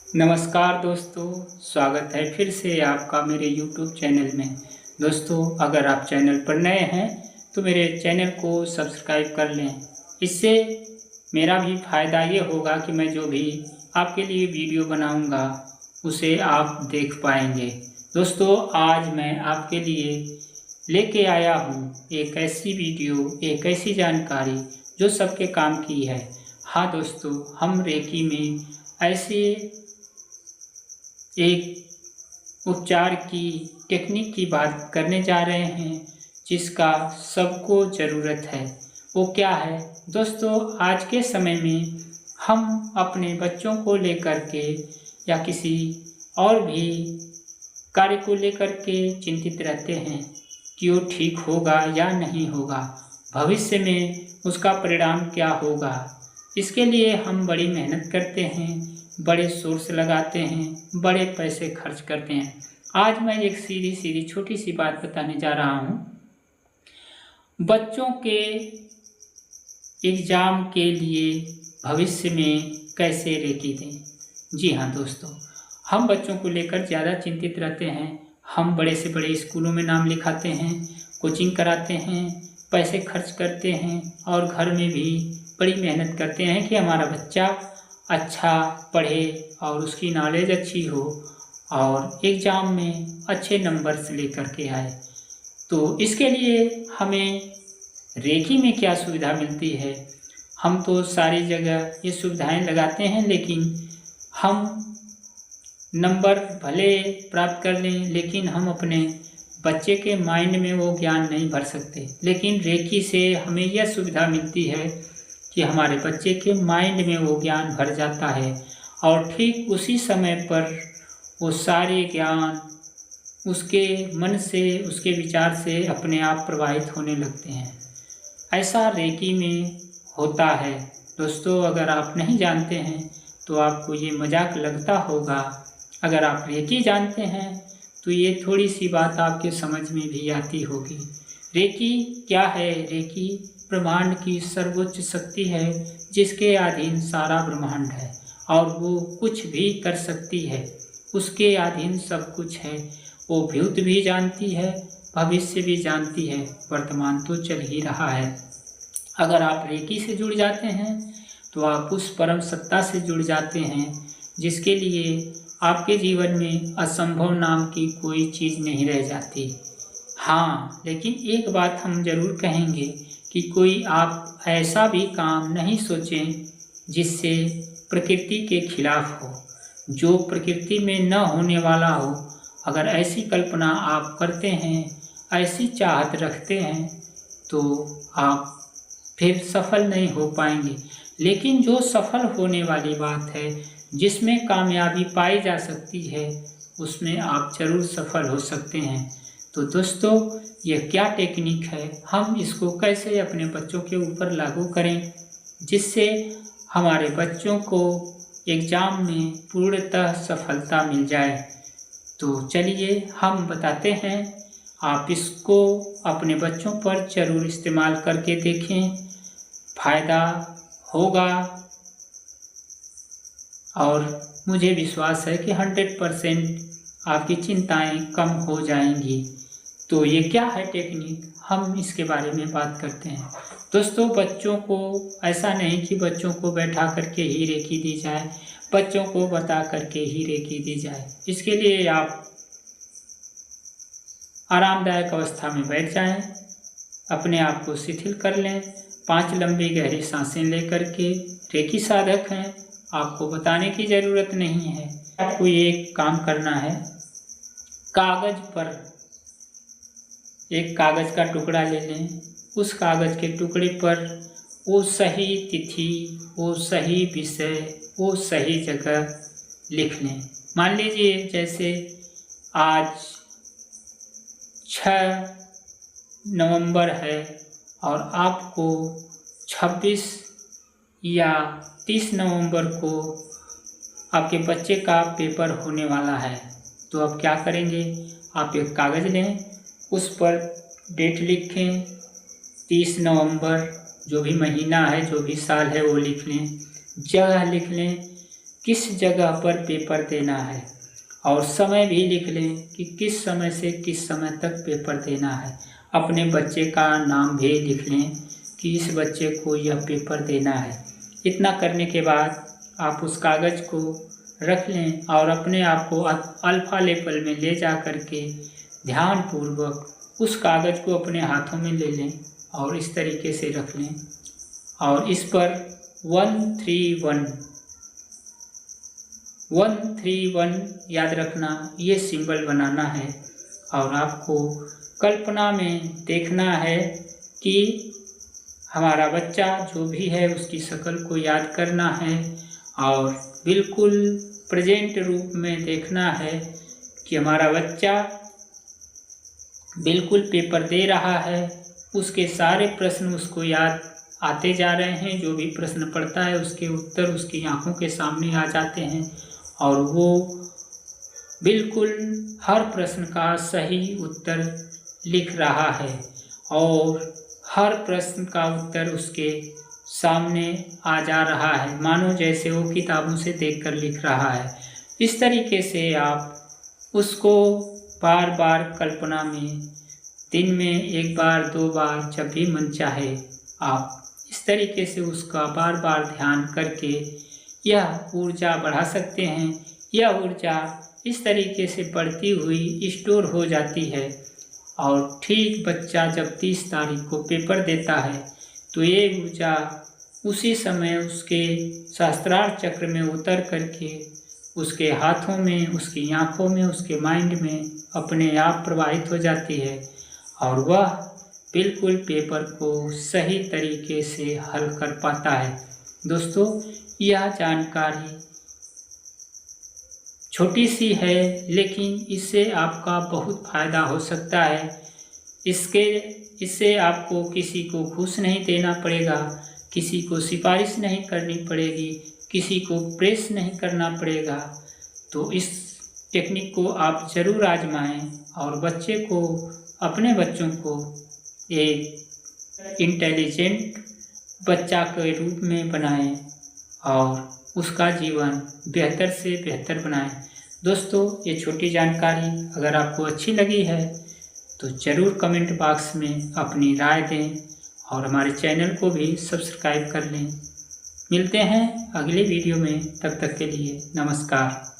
नमस्कार दोस्तों, स्वागत है फिर से आपका मेरे YouTube चैनल में। दोस्तों, अगर आप चैनल पर नए हैं तो मेरे चैनल को सब्सक्राइब कर लें। इससे मेरा भी फ़ायदा ये होगा कि मैं जो भी आपके लिए वीडियो बनाऊंगा उसे आप देख पाएंगे। दोस्तों, आज मैं आपके लिए लेके आया हूँ एक ऐसी वीडियो, एक ऐसी जानकारी जो सबके काम की है। हाँ दोस्तों, हम रेकी में ऐसे एक उपचार की टेक्निक की बात करने जा रहे हैं जिसका सबको ज़रूरत है। वो क्या है दोस्तों? आज के समय में हम अपने बच्चों को लेकर के या किसी और भी कार्य को लेकर के चिंतित रहते हैं कि वो ठीक होगा या नहीं होगा, भविष्य में उसका परिणाम क्या होगा। इसके लिए हम बड़ी मेहनत करते हैं, बड़े सोर्स लगाते हैं, बड़े पैसे खर्च करते हैं। आज मैं एक सीधी सीधी छोटी सी बात बताने जा रहा हूँ। बच्चों के एग्ज़ाम के लिए भविष्य में कैसे रेकी दें। जी हाँ दोस्तों, हम बच्चों को लेकर ज़्यादा चिंतित रहते हैं। हम बड़े से बड़े स्कूलों में नाम लिखाते हैं, कोचिंग कराते हैं, पैसे खर्च करते हैं और घर में भी बड़ी मेहनत करते हैं कि हमारा बच्चा अच्छा पढ़े और उसकी नॉलेज अच्छी हो और एग्ज़ाम में अच्छे नंबर्स लेकर के आए। तो इसके लिए हमें रेकी में क्या सुविधा मिलती है? हम तो सारी जगह ये सुविधाएं लगाते हैं, लेकिन हम नंबर भले प्राप्त कर लें, लेकिन हम अपने बच्चे के माइंड में वो ज्ञान नहीं भर सकते। लेकिन रेकी से हमें यह सुविधा मिलती है कि हमारे बच्चे के माइंड में वो ज्ञान भर जाता है और ठीक उसी समय पर वो सारे ज्ञान उसके मन से, उसके विचार से अपने आप प्रवाहित होने लगते हैं। ऐसा रेकी में होता है। दोस्तों, अगर आप नहीं जानते हैं तो आपको ये मजाक लगता होगा। अगर आप रेकी जानते हैं तो ये थोड़ी सी बात आपके समझ में भी आती होगी। रेकी क्या है? रेकी ब्रह्मांड की सर्वोच्च शक्ति है जिसके अधीन सारा ब्रह्मांड है और वो कुछ भी कर सकती है। उसके अधीन सब कुछ है। वो भूत भी जानती है, भविष्य भी जानती है, वर्तमान तो चल ही रहा है। अगर आप रेकी से जुड़ जाते हैं तो आप उस परम सत्ता से जुड़ जाते हैं जिसके लिए आपके जीवन में असंभव नाम की कोई चीज़ नहीं रह जाती। हाँ, लेकिन एक बात हम ज़रूर कहेंगे कि कोई आप ऐसा भी काम नहीं सोचें जिससे प्रकृति के खिलाफ हो, जो प्रकृति में न होने वाला हो। अगर ऐसी कल्पना आप करते हैं, ऐसी चाहत रखते हैं तो आप फिर सफल नहीं हो पाएंगे। लेकिन जो सफल होने वाली बात है, जिसमें कामयाबी पाई जा सकती है, उसमें आप जरूर सफल हो सकते हैं। तो दोस्तों, यह क्या टेक्निक है, हम इसको कैसे अपने बच्चों के ऊपर लागू करें जिससे हमारे बच्चों को एग्ज़ाम में पूर्णतः सफलता मिल जाए। तो चलिए हम बताते हैं। आप इसको अपने बच्चों पर ज़रूर इस्तेमाल करके देखें, फ़ायदा होगा और मुझे विश्वास है कि 100% आपकी चिंताएं कम हो जाएंगी। तो ये क्या है टेक्निक, हम इसके बारे में बात करते हैं। दोस्तों, बच्चों को ऐसा नहीं कि बच्चों को बैठा करके ही रेकी दी जाए, बच्चों को बता करके ही रेकी दी जाए। इसके लिए आप आरामदायक अवस्था में बैठ जाएं, अपने आप को शिथिल कर लें, 5 लंबी गहरी सांसें लेकर के। रेकी साधक हैं, आपको बताने की ज़रूरत नहीं है। आपको ये काम करना है, कागज़ पर एक कागज़ का टुकड़ा ले लें। उस कागज़ के टुकड़े पर वो सही तिथि, वो सही विषय, वो सही जगह लिख लें। मान लीजिए जैसे आज 6 नवंबर है और आपको 26 या 30 नवंबर को आपके बच्चे का पेपर होने वाला है। तो अब क्या करेंगे? आप एक कागज़ लें, उस पर डेट लिखें, 30 नवंबर, जो भी महीना है, जो भी साल है वो लिख लें, जगह लिख लें किस जगह पर पेपर देना है और समय भी लिख लें कि किस समय से किस समय तक पेपर देना है। अपने बच्चे का नाम भी लिख लें कि इस बच्चे को यह पेपर देना है। इतना करने के बाद आप उस कागज़ को रख लें और अपने आप को अल्फ़ा लेवल में ले जा कर के ध्यानपूर्वक उस कागज़ को अपने हाथों में ले लें और इस तरीके से रख लें और इस पर 131 याद रखना, ये सिंबल बनाना है और आपको कल्पना में देखना है कि हमारा बच्चा जो भी है उसकी शक्ल को याद करना है और बिल्कुल प्रेजेंट रूप में देखना है कि हमारा बच्चा बिल्कुल पेपर दे रहा है। उसके सारे प्रश्न उसको याद आते जा रहे हैं। जो भी प्रश्न पढ़ता है उसके उत्तर उसकी आंखों के सामने आ जाते हैं और वो बिल्कुल हर प्रश्न का सही उत्तर लिख रहा है और हर प्रश्न का उत्तर उसके सामने आ जा रहा है, मानो जैसे वो किताबों से देखकर लिख रहा है। इस तरीके से आप उसको बार बार कल्पना में दिन में 1 बार 2 बार जब भी मन चाहे आप इस तरीके से उसका बार बार ध्यान करके यह ऊर्जा बढ़ा सकते हैं। यह ऊर्जा इस तरीके से बढ़ती हुई स्टोर हो जाती है और ठीक बच्चा जब 30 तारीख को पेपर देता है तो ये ऊर्जा उसी समय उसके सहस्त्रार चक्र में उतर करके उसके हाथों में, उसकी आँखों में, उसके माइंड में अपने आप प्रवाहित हो जाती है और वह बिल्कुल पेपर को सही तरीके से हल कर पाता है। दोस्तों, यह जानकारी छोटी सी है लेकिन इससे आपका बहुत फ़ायदा हो सकता है। इससे आपको किसी को घूस नहीं देना पड़ेगा, किसी को सिफारिश नहीं करनी पड़ेगी, किसी को प्रेस नहीं करना पड़ेगा। तो इस टेक्निक को आप ज़रूर आजमाएं और अपने बच्चों को एक इंटेलिजेंट बच्चा के रूप में बनाएं और उसका जीवन बेहतर से बेहतर बनाएं। दोस्तों, ये छोटी जानकारी अगर आपको अच्छी लगी है तो ज़रूर कमेंट बॉक्स में अपनी राय दें और हमारे चैनल को भी सब्सक्राइब कर लें। मिलते हैं अगले वीडियो में, तब तक के लिए नमस्कार।